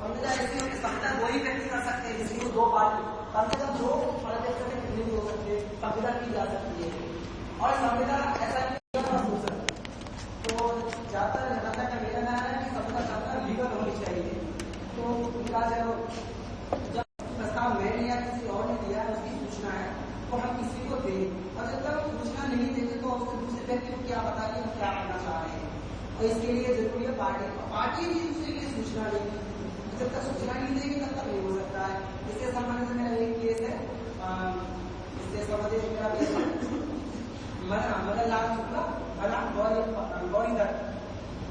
संविदा ऐसी होगी संविदा वही व्यक्ति कर सकते हैं जिसकी दो पार्टी कम से कम 2 अध्यक्ष के प्रतिनिधि हो सकते हैं, संविदा की जा सकती है। और संविदा ऐसा हो सकता है तो ज्यादातर जनता का मेरा कहना है कि संविदा ज्यादातर लीगल होनी चाहिए। तो उनका जब प्रस्ताव मैंने या किसी और ने दिया उसकी सूचना है तो हम किसी को दें, और जब तक सूचना नहीं देंगे तो उसके दूसरे व्यक्ति को क्या पता कि हम क्या करना चाह रहे हैं। और इसके लिए जरूरी है पार्टी भी दूसरे की सूचना देगी, जब तक सूचना नहीं देगी तब तक नहीं हो सकता है। इसके संबंध में मेरा एक केस है, इससे संबंधित मेरा केस है मदन लाल शुक्ला बनाम गौरी दत्त।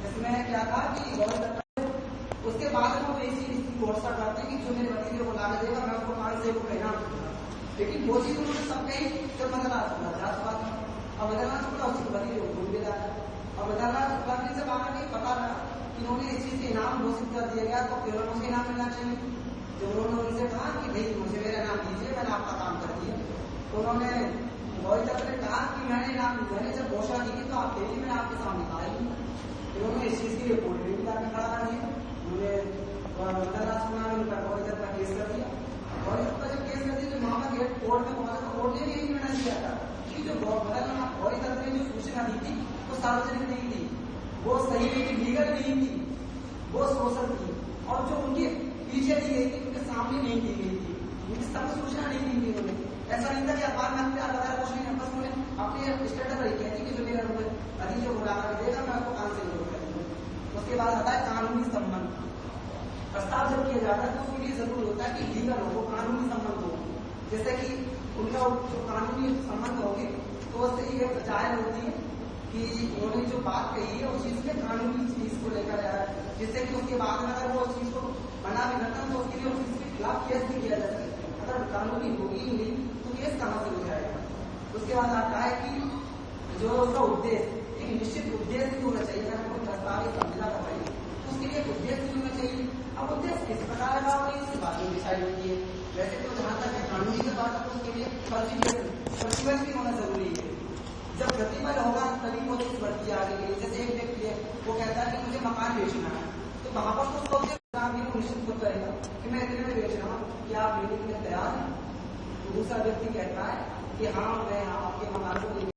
इसमें क्या था कि गौरी दत्त उसके बाद वो ऐसी घोषणा करते हैं कि जो मेरे भतीजे को लाने देगा मैं उसको 5 से कहना, लेकिन वो चीज उन्होंने सब कही जब मदन लाल शुक्ला जात बात और मदन लाल शुक्ला उसके भतीजे को भूल गया और मदन लाल शुक्ला ने से बाहर नहीं पता था कि उन्होंने इस चीज के इनाम घोषित कर दिया गया तो फिर उनको इनाम मिलना चाहिए। जब उन्होंने उनसे कहा कि भाई मुझे मेरा नाम दीजिए मैंने आपका काम कर दिया, तो उन्होंने गौरी दत्त ने कहा कि मैंने जब घोषणा की थी तो आप डेली मैंने आपके सामने कहा ही। फिर उन्होंने इस चीज की रिपोर्ट भी लाके खड़ा कर दिया। उन्होंने मदन लाल शुक्ला ने उनका गौरी दत्त का केस कर दिया। गौरी दत्त का जब केस कर दिया तो मामला गेट कोर्ट में पहुंचा तो कोर्ट ने भी यही निर्णय दिया था कि जो गौरी दत्त ने जो सूचना दी थी वो सार्वजनिक नहीं थी, वो सही नहीं थी, लीगल नहीं थी, वो सोशल थी। और जो उनके पीछे दी गई थी उनके सामने नहीं दी गई थी, उनकी सब सूचना नहीं दी गई उन्होंने। ऐसा नहीं था कि अखबार में अख्तियार वगैरह कुछ नहीं, बस उन्होंने अपने स्टेटस पर कहती कि जो मेरा भतीजे को लाकर देगा मैं आपको काम से जरूर करूंगा। उसके बाद आता है कानूनी संबंध। प्रस्ताव जब किया जाता है तो उसके लिए जरूर होता है कि लीगल हो, कानूनी संबंध हो। जैसे कि उनका कानूनी संबंध होंगे तो उससे ये जाहिर होती है कि उन्होंने जो बात कही है उस चीज में कानूनी चीज को लेकर आया है, जिससे कि उसके बाद में अगर वो चीज को मना भी करता है तो उसके लिए उसके खिलाफ केस भी किया जा सकता है। अगर कानूनी होगी ही नहीं तो केस कहां से हो जाएगा। उसके बाद आता है कि जो उसका उद्देश्य एक निश्चित उद्देश्य भी होना चाहिए। अगर कोई प्रस्ताव संविदा कर रही है तो उसके लिए एक उद्देश्य भी होना चाहिए। अब उद्देश्य किस प्रकार का होगा इसकी बात में डिसाइड होती है। वैसे तो जहां तक है कानूनी की बात है तो उसके लिए प्रतिबल भी होना जरूरी है। जब प्रतिबल होगा तभी वो चीज बढ़ती आगे के लिए। जैसे एक व्यक्ति है वो कहता है कि मुझे मकान बेचना है तो वहां पर उसको निश्चित हो करेगा कि मैं इतने में बेच रहा हूँ, क्या आप लेने के लिए तैयार हैं? दूसरा व्यक्ति कहता है कि हाँ मैं आपके मकान को